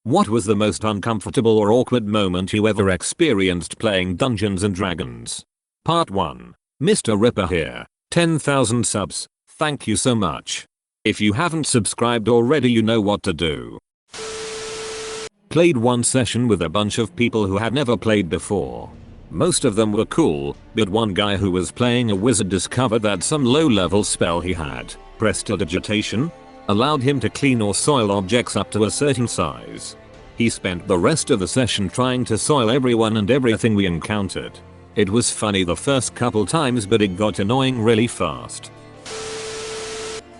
What was the most uncomfortable or awkward moment you ever experienced playing Dungeons and Dragons? Part 1. MrRipper here. 10,000 subs. Thank you so much. If you haven't subscribed already, you know what to do. Played one session with a bunch of people who had never played before. Most of them were cool, but one guy who was playing a wizard discovered that some low-level spell he had, prestidigitation, allowed him to clean or soil objects up to a certain size. He spent the rest of the session trying to soil everyone and everything we encountered. It was funny the first couple times, but it got annoying really fast.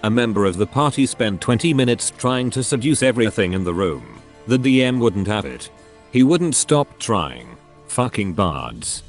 A member of the party spent 20 minutes trying to seduce everything in the room. The DM wouldn't have it. He wouldn't stop trying. Fucking bards.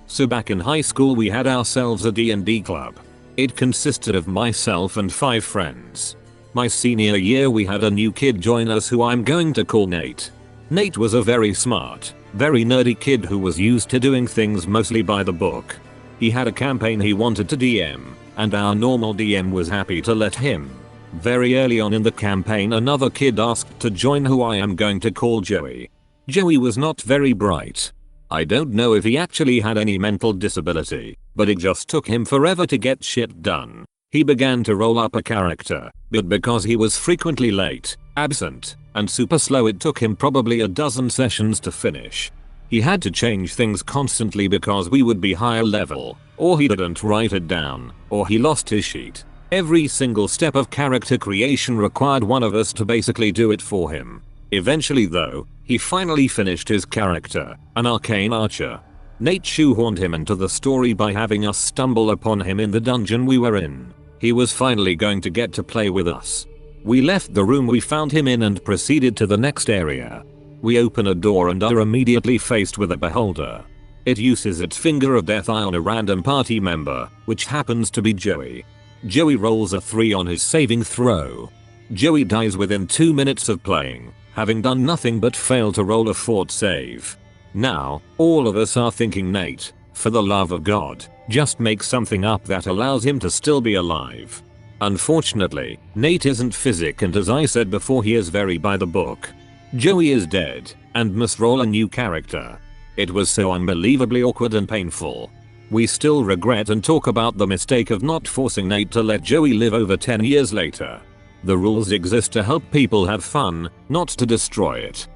So back in high school we had ourselves a D&D club. It consisted of myself and 5 friends. My senior year we had a new kid join us who I'm going to call Nate. Nate was a very smart, very nerdy kid who was used to doing things mostly by the book. He had a campaign he wanted to DM, and our normal DM was happy to let him. Very early on in the campaign another kid asked to join who I am going to call Joey. Joey was not very bright. I don't know if he actually had any mental disability, but it just took him forever to get shit done. He began to roll up a character, but because he was frequently late, absent, and super slow, it took him probably a dozen sessions to finish. He had to change things constantly because we would be higher level, or he didn't write it down, or he lost his sheet. Every single step of character creation required one of us to basically do it for him. Eventually though, he finally finished his character, an arcane archer. Nate shoehorned him into the story by having us stumble upon him in the dungeon we were in. He was finally going to get to play with us. We left the room we found him in and proceeded to the next area. We open a door and are immediately faced with a beholder. It uses its finger of death eye on a random party member, which happens to be Joey. Joey rolls a 3 on his saving throw. Joey dies within 2 minutes of playing, having done nothing but fail to roll a fort save. Now, all of us are thinking, Nate, for the love of God, just make something up that allows him to still be alive. Unfortunately, Nate isn't physic, and as I said before, he is very by the book. Joey is dead, and must roll a new character. It was so unbelievably awkward and painful. We still regret and talk about the mistake of not forcing Nate to let Joey live over 10 years later. The rules exist to help people have fun, not to destroy it.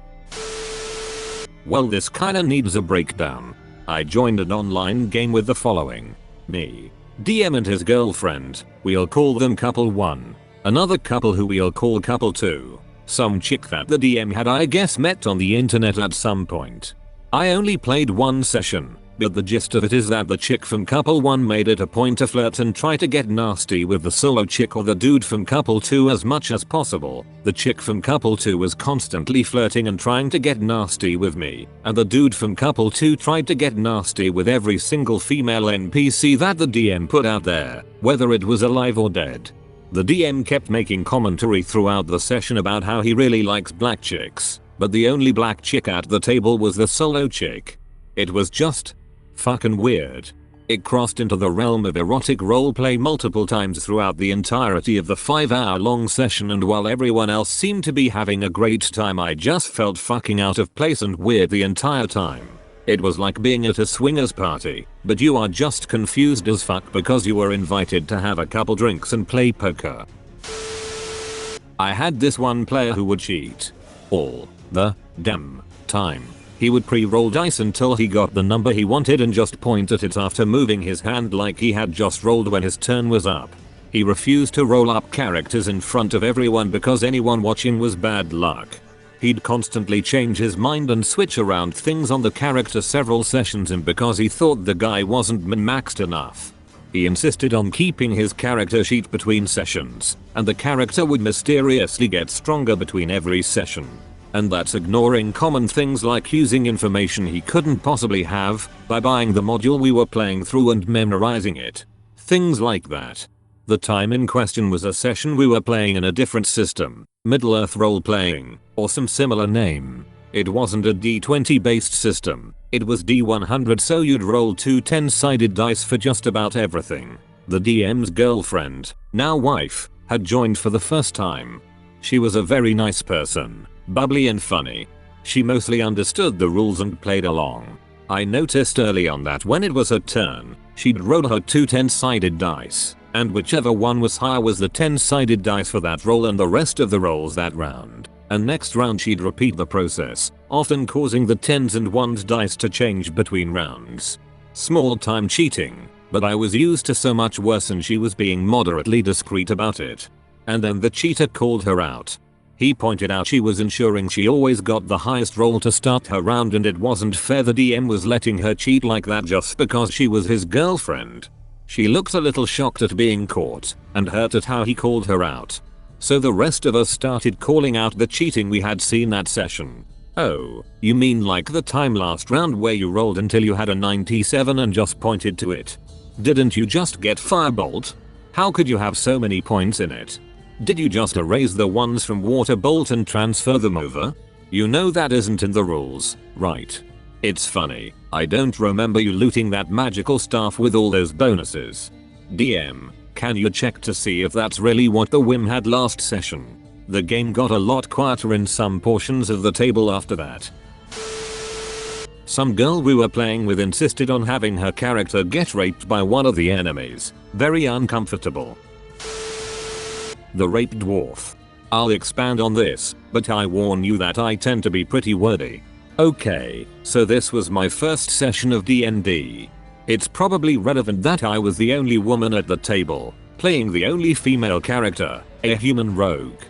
Well, this kinda needs a breakdown. I joined an online game with the following. Me, DM and his girlfriend, we'll call them couple 1. Another couple who we'll call couple 2. Some chick that the DM had, I guess, met on the internet at some point. I only played one session, but the gist of it is that the chick from couple 1 made it a point to flirt and try to get nasty with the solo chick or the dude from couple 2 as much as possible. The chick from couple 2 was constantly flirting and trying to get nasty with me, and the dude from couple 2 tried to get nasty with every single female NPC that the DM put out there, whether it was alive or dead. The DM kept making commentary throughout the session about how he really likes black chicks, but the only black chick at the table was the solo chick. It was just fucking weird. It crossed into the realm of erotic roleplay multiple times throughout the entirety of the 5-hour-long session, and while everyone else seemed to be having a great time, I just felt fucking out of place and weird the entire time. It was like being at a swingers party, but you are just confused as fuck because you were invited to have a couple drinks and play poker. I had this one player who would cheat all the damn time. He would pre-roll dice until he got the number he wanted and just point at it after moving his hand like he had just rolled when his turn was up. He refused to roll up characters in front of everyone because anyone watching was bad luck. He'd constantly change his mind and switch around things on the character several sessions in because he thought the guy wasn't min-maxed enough. He insisted on keeping his character sheet between sessions, and the character would mysteriously get stronger between every session. And that's ignoring common things like using information he couldn't possibly have by buying the module we were playing through and memorizing it. Things like that. The time in question was a session we were playing in a different system, Middle-earth role-playing, or some similar name. It wasn't a D20 based system, it was D100, so you'd roll 2 10-sided dice for just about everything. The DM's girlfriend, now wife, had joined for the first time. She was a very nice person, bubbly and funny. She mostly understood the rules and played along. I noticed early on that when it was her turn, she'd roll her 2 10-sided dice, and whichever one was higher was the 10-sided dice for that roll and the rest of the rolls that round. And next round she'd repeat the process, often causing the 10s and 1s dice to change between rounds. Small time cheating, but I was used to so much worse and she was being moderately discreet about it. And then the cheater called her out. He pointed out she was ensuring she always got the highest roll to start her round and it wasn't fair the DM was letting her cheat like that just because she was his girlfriend. She looked a little shocked at being caught and hurt at how he called her out. So the rest of us started calling out the cheating we had seen that session. Oh, you mean like the time last round where you rolled until you had a 97 and just pointed to it? Didn't you just get firebolt? How could you have so many points in it? Did you just erase the ones from Waterbolt and transfer them over? You know that isn't in the rules, right? It's funny, I don't remember you looting that magical staff with all those bonuses. DM, can you check to see if that's really what the whim had last session? The game got a lot quieter in some portions of the table after that. Some girl we were playing with insisted on having her character get raped by one of the enemies. Very uncomfortable. The raped dwarf. I'll expand on this, but I warn you that I tend to be pretty wordy. Okay, so this was my first session of D&D. It's probably relevant that I was the only woman at the table, playing the only female character, a human rogue.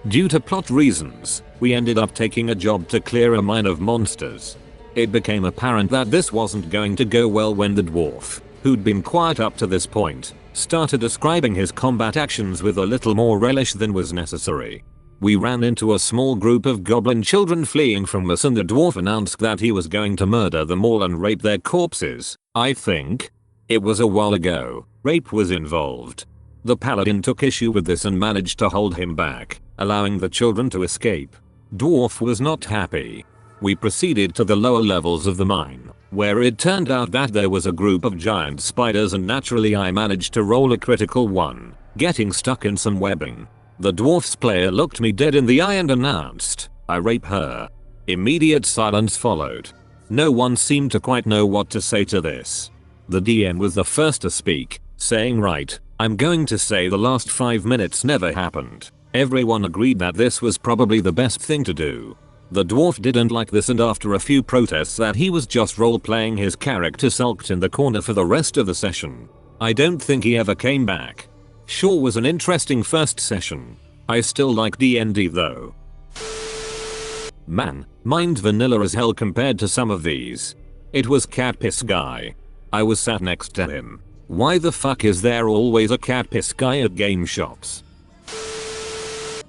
Due to plot reasons, we ended up taking a job to clear a mine of monsters. It became apparent that this wasn't going to go well when the dwarf, who'd been quiet up to this point, started describing his combat actions with a little more relish than was necessary. We ran into a small group of goblin children fleeing from us and the dwarf announced that he was going to murder them all and rape their corpses. I think it was a while ago. Rape was involved. The paladin took issue with this and managed to hold him back, allowing the children to escape. Dwarf was not happy. We proceeded to the lower levels of the mine, where it turned out that there was a group of giant spiders and naturally I managed to roll a critical one, getting stuck in some webbing. The dwarf's player looked me dead in the eye and announced, "I rape her." Immediate silence followed. No one seemed to quite know what to say to this. The DM was the first to speak, saying, "Right, I'm going to say the last 5 minutes never happened." Everyone agreed that this was probably the best thing to do. The dwarf didn't like this and after a few protests that he was just role-playing his character sulked in the corner for the rest of the session. I don't think he ever came back. Sure was an interesting first session. I still like D&D though. Man, mine's vanilla as hell compared to some of these. It was cat piss guy. I was sat next to him. Why the fuck is there always a cat piss guy at game shops?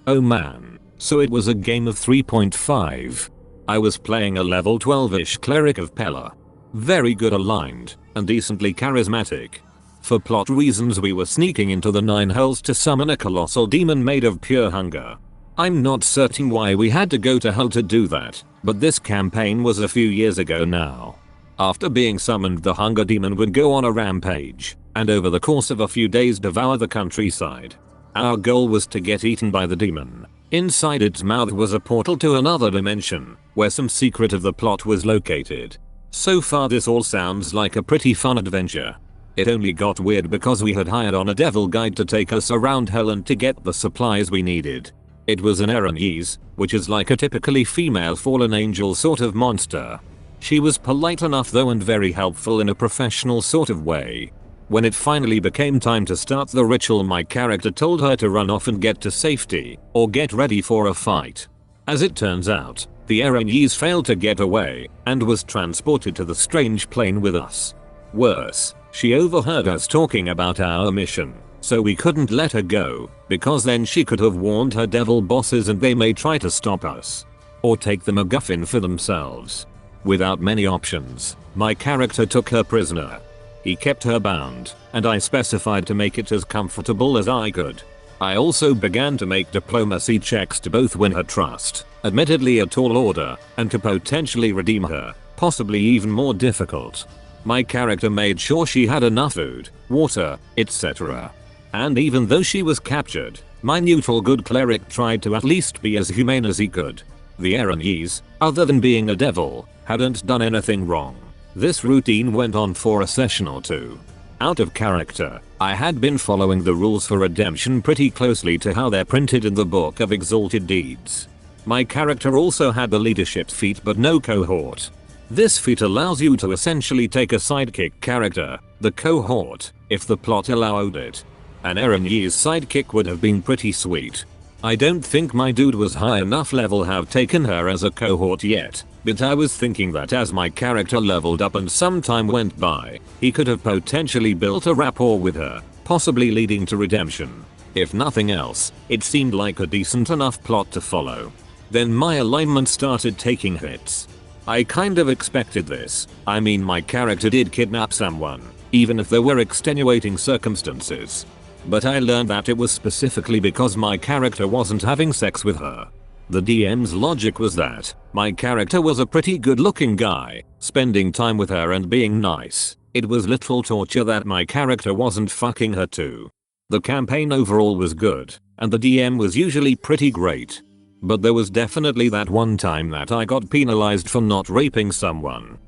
Oh man. So it was a game of 3.5. I was playing a level 12-ish cleric of Pella. Very good aligned, and decently charismatic. For plot reasons we were sneaking into the 9 hells to summon a colossal demon made of pure hunger. I'm not certain why we had to go to hell to do that, but this campaign was a few years ago now. After being summoned the hunger demon would go on a rampage, and over the course of a few days devour the countryside. Our goal was to get eaten by the demon. Inside its mouth was a portal to another dimension, where some secret of the plot was located. So far this all sounds like a pretty fun adventure. It only got weird because we had hired on a devil guide to take us around hell and to get the supplies we needed. It was an Erenese, which is like a typically female fallen angel sort of monster. She was polite enough though and very helpful in a professional sort of way. When it finally became time to start the ritual, my character told her to run off and get to safety, or get ready for a fight. As it turns out, the Erenese failed to get away, and was transported to the strange plane with us. Worse, she overheard us talking about our mission, so we couldn't let her go, because then she could have warned her devil bosses and they may try to stop us. Or take the MacGuffin for themselves. Without many options, my character took her prisoner. He kept her bound, and I specified to make it as comfortable as I could. I also began to make diplomacy checks to both win her trust, admittedly a tall order, and to potentially redeem her, possibly even more difficult. My character made sure she had enough food, water, etc. And even though she was captured, my neutral good cleric tried to at least be as humane as he could. The Erinese, other than being a devil, hadn't done anything wrong. This routine went on for a session or two. Out of character, I had been following the rules for redemption pretty closely to how they're printed in the Book of Exalted Deeds. My character also had the leadership feat but no cohort. This feat allows you to essentially take a sidekick character, the cohort, if the plot allowed it. An Erinese sidekick would have been pretty sweet. I don't think my dude was high enough level have taken her as a cohort yet, but I was thinking that as my character leveled up and some time went by, he could have potentially built a rapport with her, possibly leading to redemption. If nothing else, it seemed like a decent enough plot to follow. Then my alignment started taking hits. I kind of expected this. I mean, my character did kidnap someone, even if there were extenuating circumstances. But I learned that it was specifically because my character wasn't having sex with her. The DM's logic was that my character was a pretty good looking guy, spending time with her and being nice. It was literal torture that my character wasn't fucking her too. The campaign overall was good, and the DM was usually pretty great. But there was definitely that one time that I got penalized for not raping someone.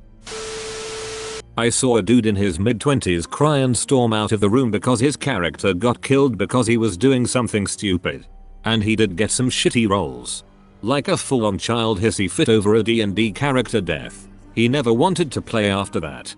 I saw a dude in his mid-20s cry and storm out of the room because his character got killed because he was doing something stupid. And he did get some shitty rolls. Like a full-on child hissy fit over a D&D character death. He never wanted to play after that.